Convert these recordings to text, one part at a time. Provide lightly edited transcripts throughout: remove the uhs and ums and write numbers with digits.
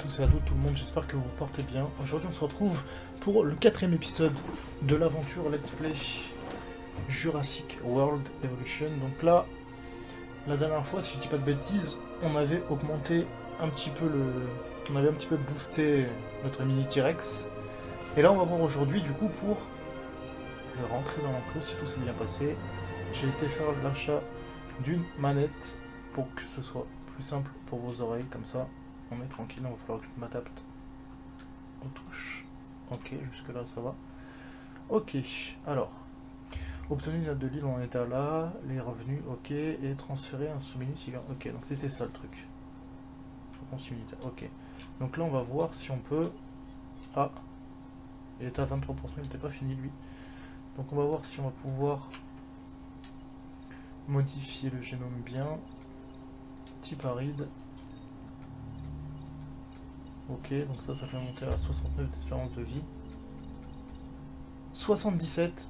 tous et à toutes, tout le monde, j'espère que vous vous portez bien. Aujourd'hui on se retrouve pour le 4ème épisode de l'aventure Let's Play Jurassic World Evolution. Donc là, la dernière fois, si je dis pas de bêtises, on avait augmenté un petit peu on avait un petit peu boosté notre mini T-Rex. Et là on va voir aujourd'hui du coup pour le rentrer dans l'enclos si tout s'est bien passé. J'ai été faire l'achat d'une manette pour que ce soit plus simple pour vos oreilles, comme ça on est tranquille, il va falloir que je m'adapte aux touches. Ok, jusque là ça va. Ok, alors, obtenu une note de l'île, on en était là, les revenus, ok, et transférer un sous-ministre, ok, donc c'était ça le truc. Ok, donc là on va voir si on peut... Ah, il était à 23%, il n'était pas fini lui. Donc on va voir si on va pouvoir modifier le génome bien. Type aride. Ok, donc ça fait monter à 69 d'espérance de vie. 77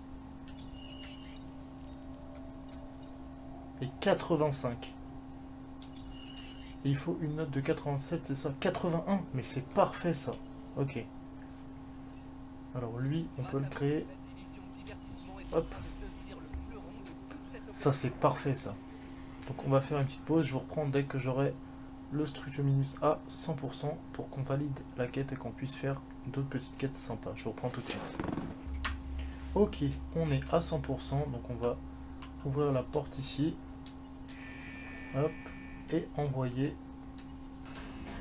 et 85. Et il faut une note de 87, c'est ça? 81, mais c'est parfait ça. Ok. Alors lui, on peut le créer. Hop. Ça c'est parfait ça. Donc on va faire une petite pause, je vous reprends dès que j'aurai le Structominus à 100% pour qu'on valide la quête et qu'on puisse faire d'autres petites quêtes sympas. Je vous reprends tout de suite. Ok, on est à 100%, donc on va ouvrir la porte ici. Hop, et envoyer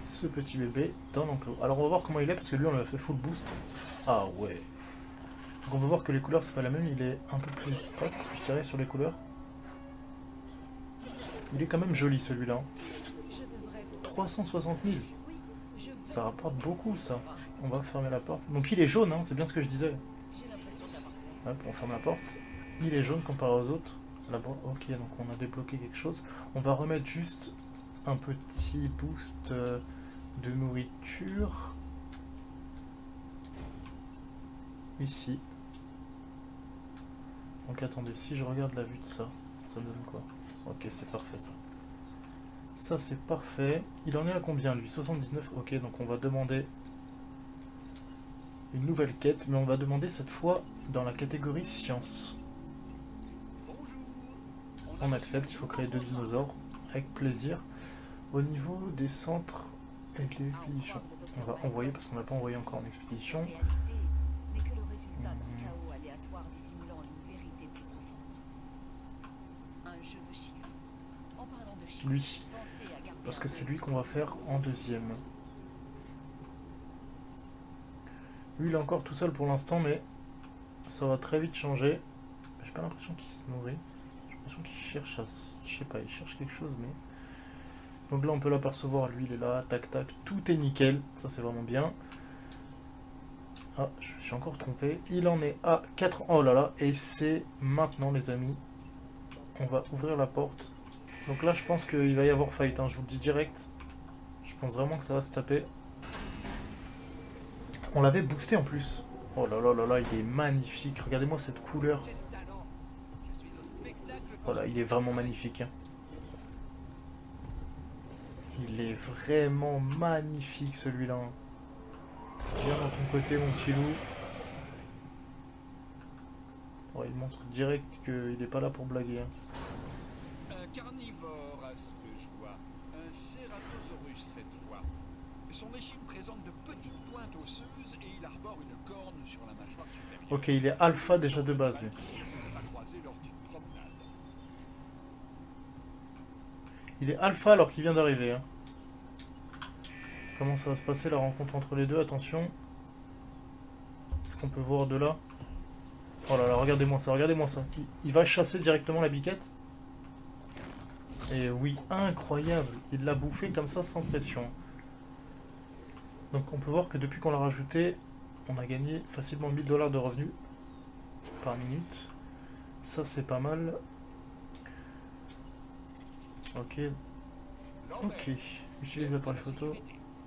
ce petit bébé dans l'enclos. Alors on va voir comment il est, parce que lui on lui a fait full boost. Ah ouais. Donc on peut voir que les couleurs c'est pas la même, il est un peu plus ocre, je dirais, sur les couleurs. Il est quand même joli celui-là. 360 000. Ça rapporte beaucoup ça. On va fermer la porte. Donc il est jaune, hein, c'est bien ce que je disais. Hop, on ferme la porte. Il est jaune comparé aux autres. Là-bas, ok, donc on a débloqué quelque chose. On va remettre juste un petit boost de nourriture. Ici. Donc attendez, si je regarde la vue de ça, ça me donne quoi? Ok, c'est parfait ça. Ça c'est parfait. Il en est à combien lui? 79. Ok, donc on va demander une nouvelle quête, mais on va demander cette fois dans la catégorie science. On accepte, il faut créer 2 dinosaures, avec plaisir. Au niveau des centres et de l'expédition, on va envoyer parce qu'on n'a pas envoyé encore en expédition. Lui, parce que c'est lui qu'on va faire en deuxième. Lui, il est encore tout seul pour l'instant, mais ça va très vite changer. J'ai pas l'impression qu'il se nourrit. J'ai l'impression qu'il cherche à... Je sais pas, il cherche quelque chose, mais... Donc là, on peut l'apercevoir. Lui, il est là, tac, tac. Tout est nickel. Ça, c'est vraiment bien. Ah, je me suis encore trompé. Il en est à 4... Oh là là, et c'est maintenant, les amis. On va ouvrir la porte. Donc là, je pense qu'il va y avoir fight, hein, je vous le dis direct. Je pense vraiment que ça va se taper. On l'avait boosté en plus. Oh là là là là, il est magnifique. Regardez-moi cette couleur. Voilà, il est vraiment magnifique. Hein. Il est vraiment magnifique celui-là. Viens dans ton côté, mon petit loup. Oh, il montre direct qu'il n'est pas là pour blaguer. Hein. Un carnivore, à ce que je vois. Un Ceratosaurus cette fois. Son échine présente de petites pointes osseuses et il arbore une corne sur la mâchoire supérieure. Ok, il est alpha déjà de base, lui. Il est alpha alors qu'il vient d'arriver. Hein. Comment ça va se passer la rencontre entre les deux? Attention. Est-ce qu'on peut voir de là? Oh là là, regardez-moi ça, regardez-moi ça. Il va chasser directement la biquette. Et oui, incroyable. Il l'a bouffé comme ça sans pression. Donc on peut voir que depuis qu'on l'a rajouté, on a gagné facilement 1000 $ de revenus par minute. Ça c'est pas mal. Ok. Ok. Utilise l'appareil photo.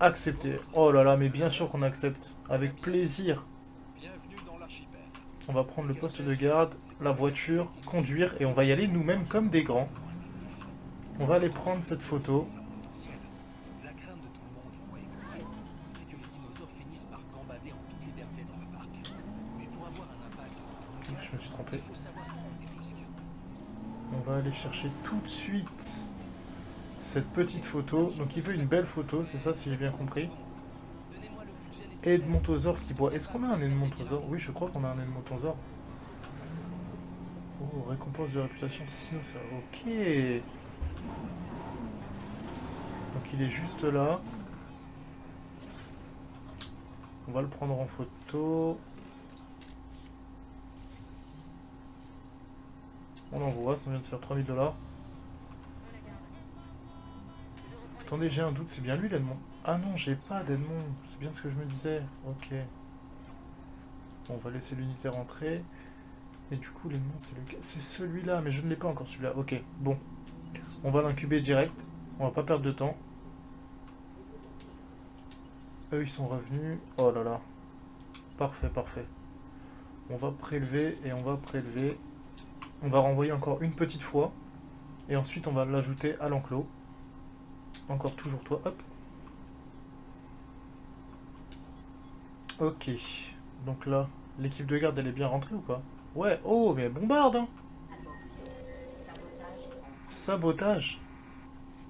Accepter. Oh là là, mais bien sûr qu'on accepte. Avec plaisir. On va prendre le poste de garde, la voiture, conduire, et on va y aller nous-mêmes comme des grands. On va aller prendre cette photo. je me suis trompé. Il faut savoir prendre des risques. On va aller chercher tout de suite cette petite photo. Donc il veut une belle photo, c'est ça si j'ai bien compris. Edmontosaure qui boit. Est-ce qu'on a un Edmontosaure? Oui, je crois qu'on a un Edmontosaure. Oh, récompense de réputation Cynossaure. Ok. Donc il est juste là. On va le prendre en photo. On envoie, ça vient de se faire 3000 $. Attendez, j'ai un doute, c'est bien lui l'Edmond. Ah non, j'ai pas d'Edmond, c'est bien ce que je me disais. Ok. Bon, on va laisser l'unité rentrer. Et du coup, l'Edmond, c'est celui-là, mais je ne l'ai pas encore celui-là. Ok, bon. On va l'incuber direct. On va pas perdre de temps. Eux, ils sont revenus. Oh là là. Parfait, parfait. On va prélever et on va prélever. On va renvoyer encore une petite fois. Et ensuite, on va l'ajouter à l'enclos. Encore toujours toi. Hop. Ok. Donc là, l'équipe de garde, elle est bien rentrée ou pas? Ouais. Oh, mais bombarde, hein. Sabotage.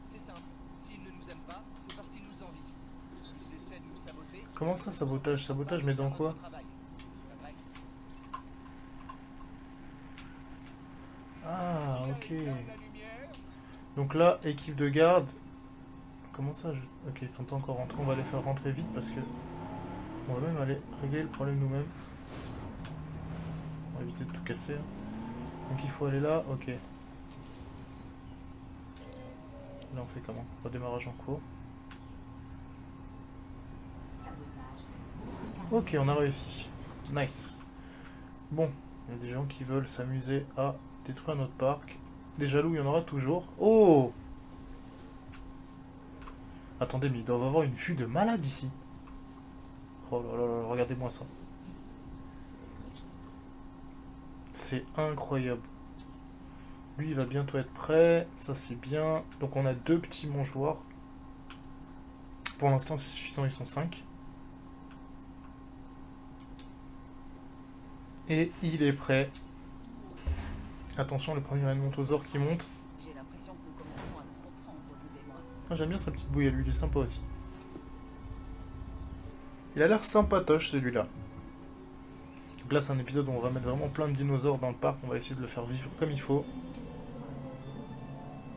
C'est simple. S'ils ne nous aiment pas, c'est parce qu'ils nous envient. Ils essaient de nous saboter. Comment ça, sabotage? Sabotage, mais dans quoi? Ah, ok. Donc là, équipe de garde. Comment ça Ok, ils sont pas encore rentrés. On va les faire rentrer vite parce que... On va même aller régler le problème nous-mêmes. On va éviter de tout casser. Donc il faut aller là. Ok. Là, on fait comment? Redémarrage en cours. Ok, on a réussi. Nice. Bon, il y a des gens qui veulent s'amuser à détruire notre parc. Des jaloux, il y en aura toujours. Oh! Attendez, mais ils doivent avoir une vue de malade ici. Oh là là là, regardez-moi ça. C'est incroyable. Lui, il va bientôt être prêt. Ça, c'est bien. Donc, on a 2 petits mangeoires. Pour l'instant, c'est suffisant, ils sont 5. Et il est prêt. Attention, le premier Edmontosaure qui monte. J'ai l'impression que nous commençons à nous comprendre, vous et moi. Ah, j'aime bien sa petite bouille à lui, il est sympa aussi. Il a l'air sympatoche celui-là. Donc là, c'est un épisode où on va mettre vraiment plein de dinosaures dans le parc. On va essayer de le faire vivre comme il faut.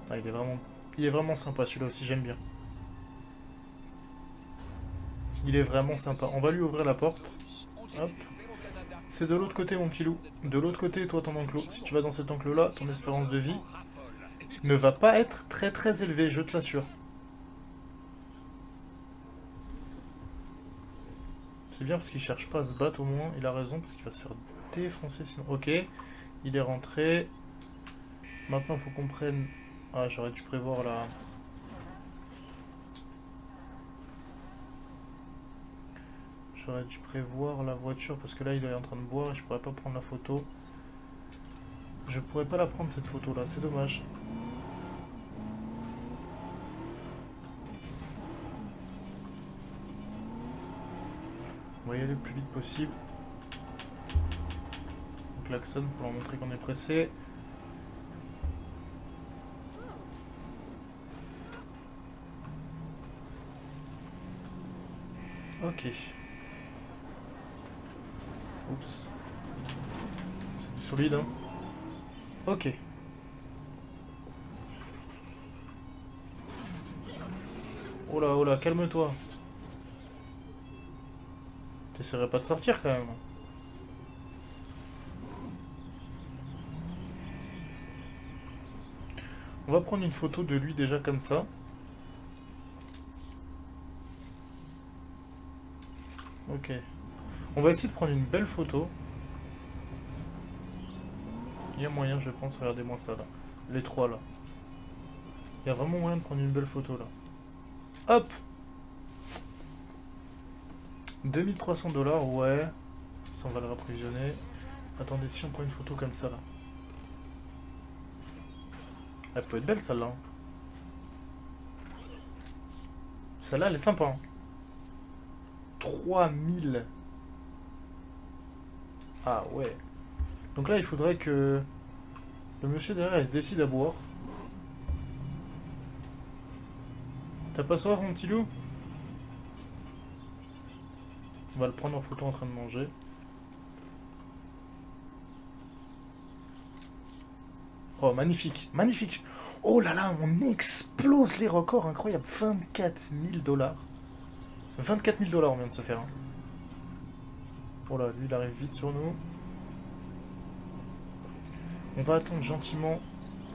Ah, il est vraiment sympa celui-là aussi, j'aime bien. Il est vraiment sympa. On va lui ouvrir la porte. Hop. C'est de l'autre côté, mon petit loup. De l'autre côté, toi, ton enclos. Si tu vas dans cet enclos-là, ton espérance de vie ne va pas être très très élevée, je te l'assure. C'est bien parce qu'il cherche pas à se battre au moins. Il a raison parce qu'il va se faire défoncer sinon. Ok, il est rentré. Maintenant, il faut qu'on prenne... Ah, j'aurais dû prévoir la... J'aurais dû prévoir la voiture parce que là il est en train de boire et je pourrais pas prendre la photo. Je pourrais pas la prendre cette photo là, c'est dommage. On va y aller le plus vite possible. On klaxonne pour leur montrer qu'on est pressé. Ok. Oups. C'est du solide, hein. Ok. Oh là, calme-toi. T'essaierais pas de sortir quand même. On va prendre une photo de lui déjà comme ça. Ok. On va essayer de prendre une belle photo. Il y a moyen, je pense. Regardez-moi ça là. Les trois là. Il y a vraiment moyen de prendre une belle photo là. Hop! 2300 $, ouais. Ça, on va le rapprovisionner. Attendez, si on prend une photo comme ça là. Elle peut être belle celle-là. Celle-là, elle est sympa. Hein. 3000. Ah ouais. Donc là, il faudrait que le monsieur derrière il se décide à boire. T'as pas soif, mon petit loup? On va le prendre en photo en train de manger. Oh, magnifique, magnifique. Oh là là, on explose les records, incroyable. 24 000 $. 24 000 $ on vient de se faire. Hein. Oh là, lui il arrive vite sur nous. On va attendre gentiment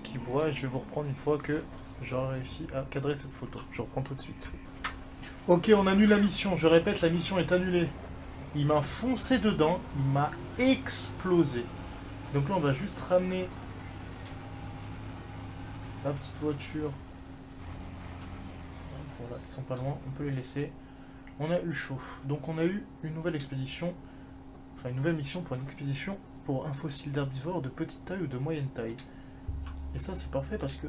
qu'il boit et je vais vous reprendre une fois que j'aurai réussi à cadrer cette photo. Je reprends tout de suite. Ok, on annule la mission. Je répète, la mission est annulée. Il m'a foncé dedans, il m'a explosé. Donc là, on va juste ramener la petite voiture. Voilà, ils sont pas loin, on peut les laisser. On a eu chaud. Donc on a eu une nouvelle expédition, enfin une nouvelle mission pour une expédition pour un fossile d'herbivore de petite taille ou de moyenne taille. Et ça c'est parfait parce que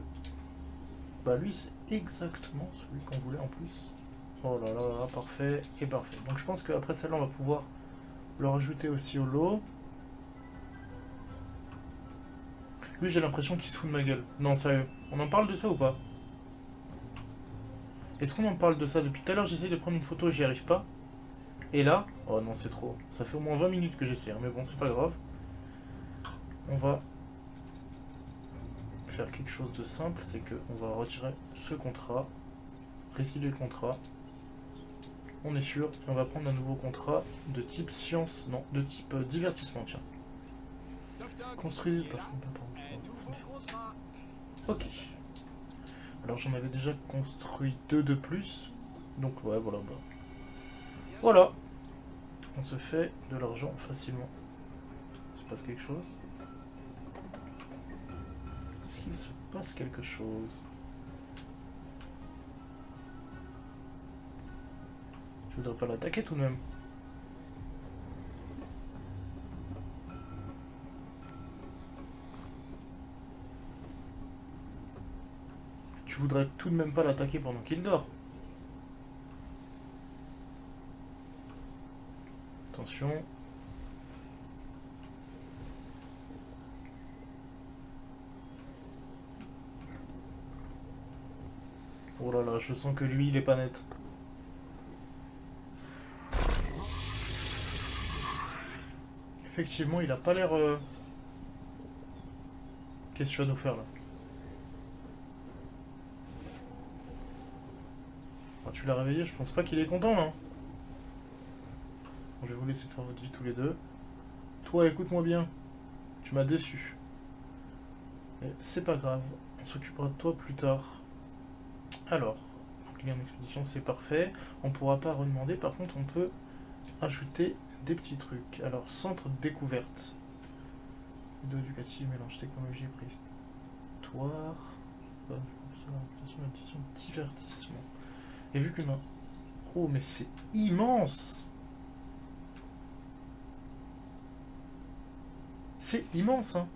bah lui c'est exactement celui qu'on voulait en plus. Oh là là là, parfait et parfait. Donc je pense qu'après celle-là on va pouvoir le rajouter aussi au lot. Lui j'ai l'impression qu'il se fout de ma gueule. Non sérieux, on en parle de ça ou pas? Est-ce qu'on en parle de ça? Depuis tout à l'heure j'essaye de prendre une photo, j'y arrive pas. Et là, oh non c'est trop. Ça fait au moins 20 minutes que j'essaie, hein, mais bon c'est pas grave. On va faire quelque chose de simple, c'est que on va retirer ce contrat, résilier le contrat. On est sûr, et on va prendre un nouveau contrat de type science, non, de type divertissement, tiens. Construisez pas. Ok. Alors j'en avais déjà construit 2 de plus, donc ouais voilà. Bah. Voilà. On se fait de l'argent facilement. Il se passe quelque chose? Est-ce qu'il se passe quelque chose? Je voudrais pas l'attaquer tout de même. Tu voudrais tout de même pas l'attaquer pendant qu'il dort. Attention. Oh là là, je sens que lui, il est pas net. Effectivement, il a pas l'air... Qu'est-ce que tu vas nous faire là? Ah, tu l'as réveillé, je pense pas qu'il est content là. Bon, je vais vous laisser faire votre vie tous les deux. Toi, écoute-moi bien. Tu m'as déçu. Mais c'est pas grave, on s'occupera de toi plus tard. Alors, client d'expédition, c'est parfait. On pourra pas redemander, par contre, on peut ajouter des petits trucs. Alors, centre de découverte. Vidéo éducative, mélange technologie et préhistoire. Divertissement. Et vu que non. Oh, mais c'est immense! C'est immense, hein!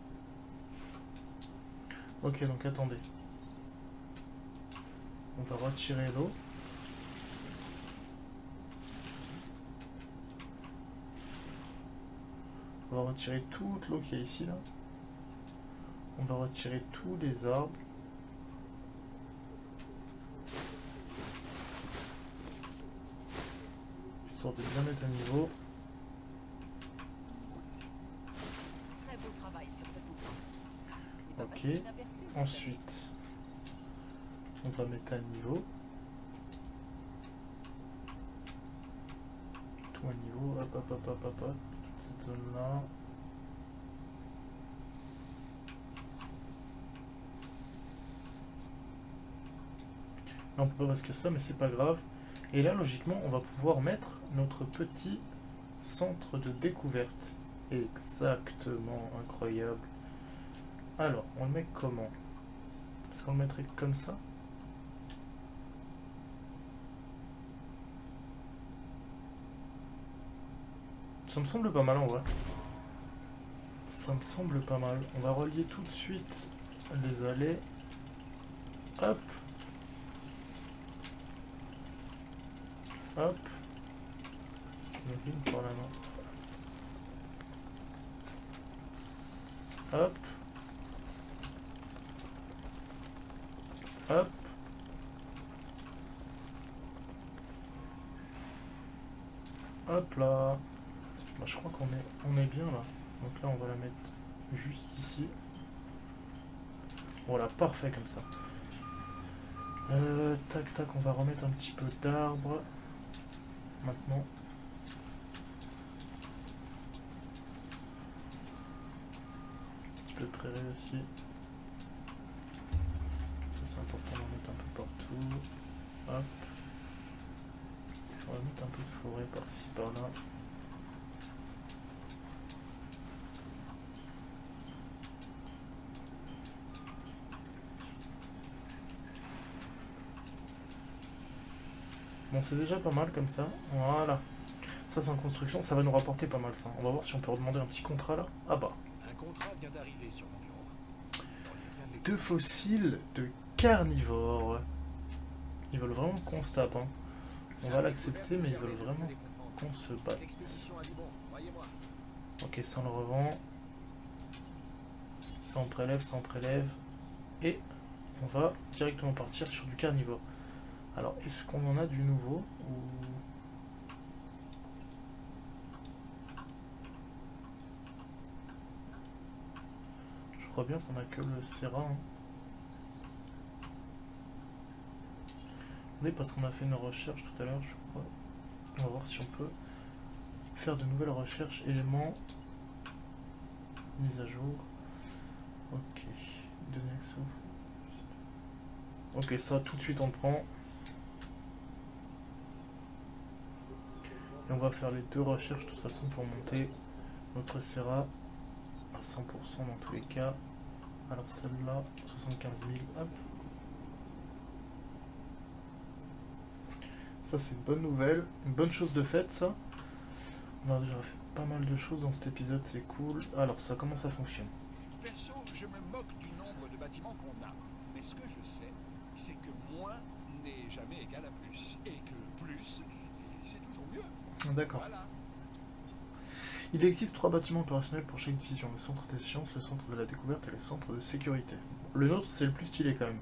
Ok, donc attendez. On va retirer l'eau. On va retirer toute l'eau qu'il y a ici, là. On va retirer tous les arbres. Histoire de bien mettre à niveau. Très beau travail sur ce contrat. Ce n'est pas Ok. passé inaperçu, vous Ensuite, on va mettre à niveau. Tout à niveau. Hop, hop, hop, hop, hop, hop. Toute cette zone-là. Là, on peut pas masquer ça, mais c'est pas grave. Et là, logiquement, on va pouvoir mettre notre petit centre de découverte. Exactement, incroyable. Alors, on le met comment? Est-ce qu'on le mettrait comme ça? Ça me semble pas mal en vrai. Ça me semble pas mal. On va relier tout de suite les allées. Hop. Hop. Une par la main. Hop. Hop. Hop là. Bah, je crois on est bien là. Donc là on va la mettre juste ici. Voilà, parfait comme ça. Tac tac, on va remettre un petit peu d'arbre. Maintenant. Un petit peu de prairie aussi. Ça c'est important d'en mettre un peu partout. Hop. On va mettre un peu de forêt par-ci par-là. Bon, c'est déjà pas mal comme ça. Voilà. Ça, c'est en construction. Ça va nous rapporter pas mal, ça. On va voir si on peut redemander un petit contrat, là. Ah bah. Un contrat vient d'arriver sur mon bureau. Vous feriez bien de 2 fossiles de carnivores. Ils veulent vraiment qu'on se tape, hein. On va l'accepter, mais ils veulent vraiment qu'on se batte. Ok, ça on le revend. Ça on prélève, ça on prélève. Et on va directement partir sur du carnivore. Alors, est-ce qu'on en a du nouveau ou... Je crois bien qu'on a que le Serra. Hein. Oui, parce qu'on a fait une recherche tout à l'heure, je crois. On va voir si on peut faire de nouvelles recherches, éléments, mise à jour. Ok, donner accès. Ok, ça tout de suite on le prend. Et on va faire les 2 recherches de toute façon pour monter notre Serra à 100% dans tous les cas. Alors celle-là, 75 000, hop. Ça c'est une bonne nouvelle, une bonne chose de faite ça. On a déjà fait pas mal de choses dans cet épisode, c'est cool. Alors ça, comment ça fonctionne? Perso, je me moque du nombre de bâtiments qu'on a. Mais ce que je sais, c'est que moins n'est jamais égal à plus. Et que plus, c'est toujours mieux. D'accord. Voilà. Il existe 3 bâtiments opérationnels pour chaque division. Le centre des sciences, le centre de la découverte et le centre de sécurité. Le nôtre c'est le plus stylé quand même.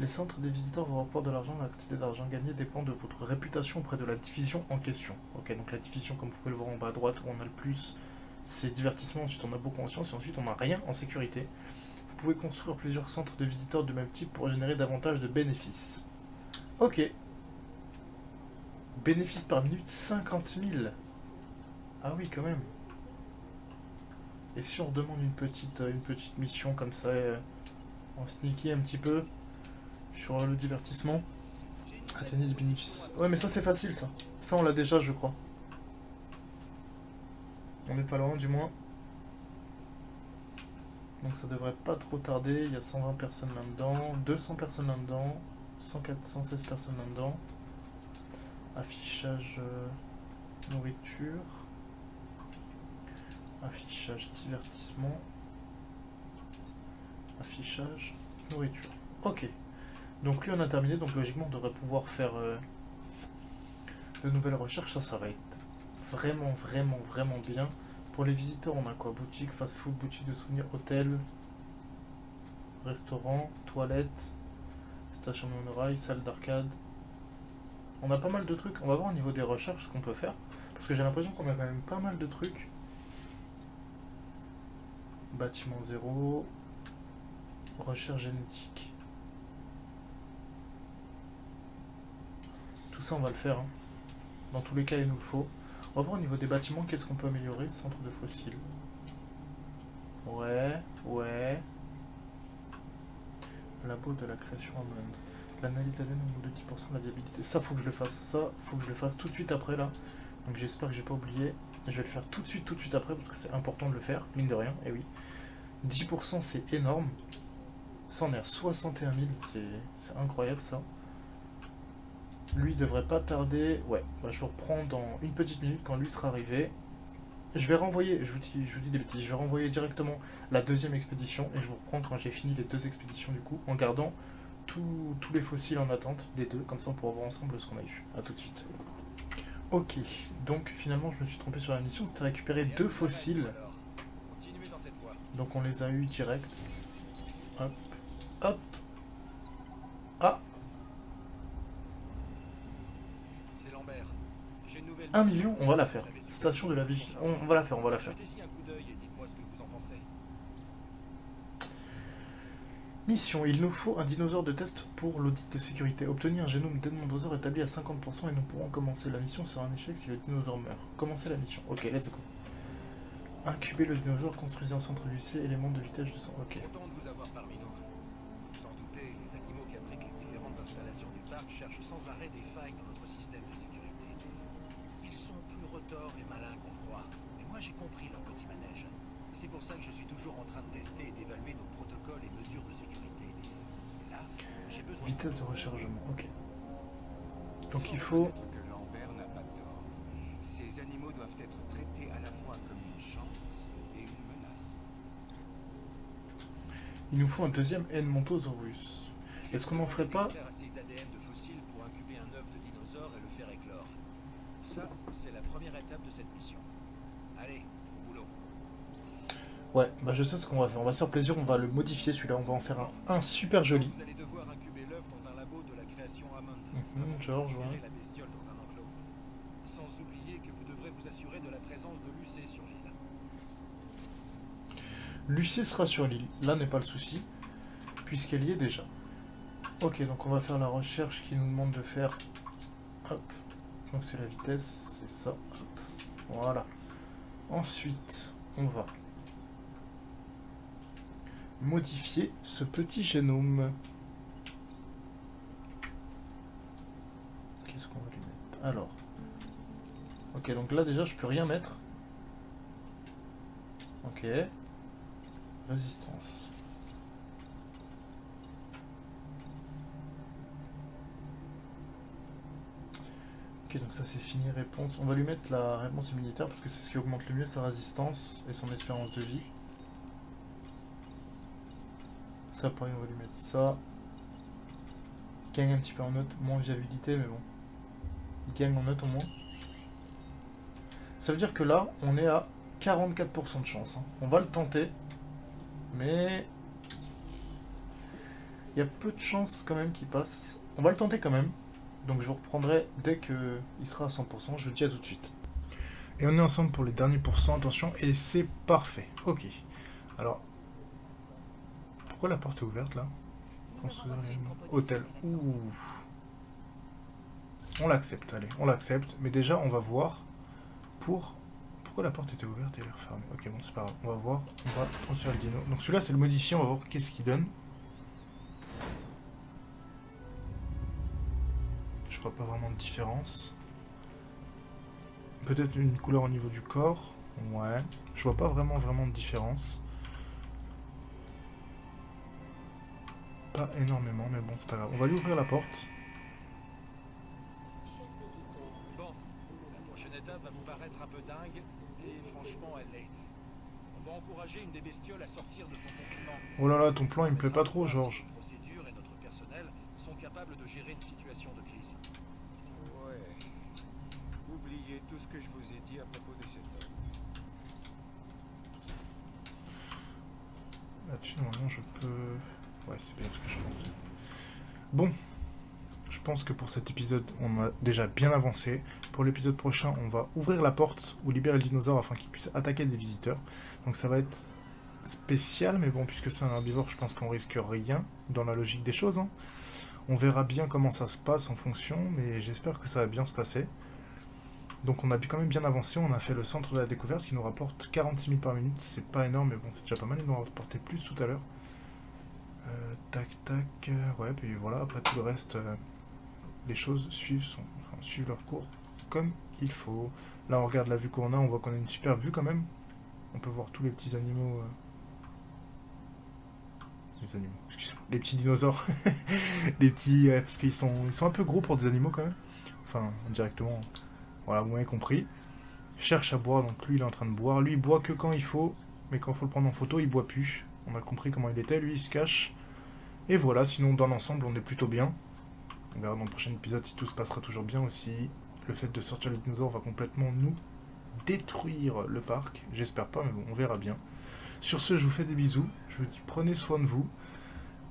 Les centres des visiteurs vous rapportent de l'argent. La quantité d'argent gagné dépend de votre réputation auprès de la division en question. Ok, donc la division, comme vous pouvez le voir en bas à droite, où on a le plus, c'est divertissement. Ensuite, on a beaucoup en sciences. Et ensuite, on n'a rien en sécurité. Vous pouvez construire plusieurs centres de visiteurs de même type pour générer davantage de bénéfices. Ok. Bénéfices par minute 50 000. Ah oui, quand même. Et si on demande une petite mission comme ça, en sneaky un petit peu sur le divertissement, atteignez des bénéfices. Ouais, mais ça c'est facile, ça. Ça on l'a déjà, je crois. On n'est pas loin, du moins. Donc ça devrait pas trop tarder. Il y a 120 personnes là-dedans, 200 personnes là-dedans, 116 personnes là-dedans. Affichage nourriture. Affichage divertissement. Affichage nourriture. Ok. Donc lui on a terminé, donc logiquement on devrait pouvoir faire de nouvelles recherches. Ça va être vraiment bien. Pour les visiteurs on a quoi? Boutique, fast food, boutique de souvenirs, hôtel, restaurant, toilette, station de monorail, salle d'arcade. On a pas mal de trucs. On va voir au niveau des recherches ce qu'on peut faire. Parce que j'ai l'impression qu'on a quand même pas mal de trucs. Bâtiment 0. Recherche génétique. Tout ça on va le faire. Hein. Dans tous les cas il nous le faut. On va voir au niveau des bâtiments qu'est-ce qu'on peut améliorer. Centre de fossiles. Ouais. Labo de la création en Inde. L'analyse ADN au niveau de 10% de la viabilité. Ça faut que je le fasse. Ça faut que je le fasse tout de suite après là. Donc j'espère que j'ai pas oublié. Je vais le faire tout de suite après parce que c'est important de le faire. Mine de rien. Et oui. 10% c'est énorme. Ça on est à 61 000. C'est incroyable ça. Lui devrait pas tarder. Ouais, bah, je vous reprends dans une petite minute quand lui sera arrivé. Je vais renvoyer, je vous dis des bêtises, je vais renvoyer directement la 2e expédition et je vous reprends quand j'ai fini les 2 expéditions du coup, en gardant tous les fossiles en attente des 2, comme ça on pourra voir ensemble ce qu'on a eu. A tout de suite. Ok, donc finalement je me suis trompé sur la mission, c'était récupérer 2 fossiles. Donc on les a eu direct. Hop, hop. Ah, C'est Lambert. J'ai une nouvelle 1 mission. million, on va la faire. Vous savez ce que Station de la vie. c'est. On va la faire, on va la faire. Jetez-y un coup d'œil et dites-moi ce que vous en pensez. Mission, il nous faut un dinosaure de test pour l'audit de sécurité. Obtenir un génome d'Edmondosaure établi à 50% et nous pourrons commencer la mission sur un échec si le dinosaure meurt. Commencer la mission. Ok, let's go. Incuber le dinosaure, construisez un centre lycée, élément de vitesse de son... Ok. Content de vous avoir parmi nous. Vous en doutez, les animaux qui abritent les différentes installations du parc cherchent sans arrêt des failles dans notre système de sécurité. Ils sont plus retors et malins qu'on le croit. Et moi j'ai compris leur petit manège. C'est pour ça que je suis toujours en train de tester et d'évaluer nos protocoles et mesures de sécurité. Et là, j'ai besoin Vitesse de rechargement, ok. Donc il faut... Que Lambert n'a pas tort. Ces animaux doivent être traités à la fois comme une chance et une menace. Il nous faut un deuxième Edmontosaurus. Est-ce qu'on n'en ferait pas... extraire assez d'ADN de fossiles pour incuber un œuf de dinosaure et le faire éclore. Ça, c'est la première étape de cette mission. Allez, au boulot. Ouais, bah je sais ce qu'on va faire. On va se faire plaisir, on va le modifier celui-là. On va en faire un super joli. Vous allez devoir incuber l'œuf dans un labo de la création Hammond. Mhm, avant de George, transférer ouais. la bestiole dans un enclos. Sans oublier que vous devrez vous assurer de la présence de Lucé sur l'île. Lucie sera sur l'île. Là n'est pas le souci, puisqu'elle y est déjà. Ok, donc on va faire la recherche qui nous demande de faire... Hop. Donc c'est la vitesse, c'est ça. Hop. Voilà. Ensuite, on va modifier ce petit génome. Qu'est-ce qu'on va lui mettre? Alors. Ok, donc là déjà je peux rien mettre. Ok. Résistance. Ok, donc ça c'est fini, réponse. On va lui mettre la réponse immunitaire parce que c'est ce qui augmente le mieux sa résistance et son espérance de vie. Ça, pareil, on va lui mettre ça. Il gagne un petit peu en note, moins en viabilité, mais bon. Il gagne en note au moins. Ça veut dire que là, on est à 44% de chance. Hein. On va le tenter, mais il y a peu de chances quand même qu'il passe. On va le tenter quand même. Donc je vous reprendrai dès qu'il sera à 100%, je vous le dis à tout de suite. Et on est ensemble pour les derniers pourcents, attention, et c'est parfait. Ok. Alors, pourquoi la porte est ouverte là? Nous avons reçu une proposition Hôtel. intéressante. Ouh. On l'accepte, allez, on l'accepte. Mais déjà, on va voir pour... Pourquoi la porte était ouverte et elle est refermée? Ok, bon, c'est pas grave. On va voir, on va transférer le dino. Donc celui-là, c'est le modifié, on va voir qu'est-ce qu'il donne. Je vois pas vraiment de différence. Peut-être une couleur au niveau du corps. Ouais. Je vois pas vraiment de différence. Pas énormément, mais bon, c'est pas grave. On va lui ouvrir la porte. Bon, la prochaine étape va vous paraître un peu dingue, et franchement, elle l'est. On va encourager une des bestioles à sortir de son confinement. Oh là là, ton plan il me plaît pas trop, Georges. Nos procédures et notre personnel sont capables de gérer une situation de crise. Ouais. Oubliez tout ce que je vous ai dit à propos de cet homme. Là-dessus, normalement, je peux... Ouais, c'est bien ce que je pensais. Bon. Je pense que pour cet épisode, on a déjà bien avancé. Pour l'épisode prochain, on va ouvrir la porte ou libérer le dinosaure afin qu'il puisse attaquer des visiteurs. Donc ça va être spécial, mais bon, puisque c'est un herbivore, je pense qu'on risque rien dans la logique des choses. Hein. On verra bien comment ça se passe en fonction, mais j'espère que ça va bien se passer. Donc on a quand même bien avancé, on a fait le centre de la découverte qui nous rapporte 46 000 par minute, c'est pas énorme, mais bon, c'est déjà pas mal, il nous en rapportait plus tout à l'heure. Tac, tac, ouais, puis voilà, après tout le reste, les choses suivent leur cours comme il faut. Là, on regarde la vue qu'on a, on voit qu'on a une super vue quand même. On peut voir tous les petits animaux... Les animaux, excusez-moi. Les petits dinosaures. Les petits... parce qu'ils sont un peu gros pour des animaux quand même. Enfin, indirectement... Voilà, vous m'avez compris. Cherche à boire, donc lui il est en train de boire. Lui il boit que quand il faut, mais quand il faut le prendre en photo, il boit plus. On a compris comment il était, lui il se cache. Et voilà, sinon dans l'ensemble on est plutôt bien. On verra dans le prochain épisode si tout se passera toujours bien aussi. Le fait de sortir les dinosaures va complètement nous détruire le parc. J'espère pas, mais bon, on verra bien. Sur ce, je vous fais des bisous. Je vous dis prenez soin de vous.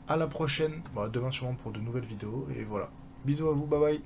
À la prochaine. Bon, demain sûrement pour de nouvelles vidéos. Et voilà. Bisous à vous. Bye bye.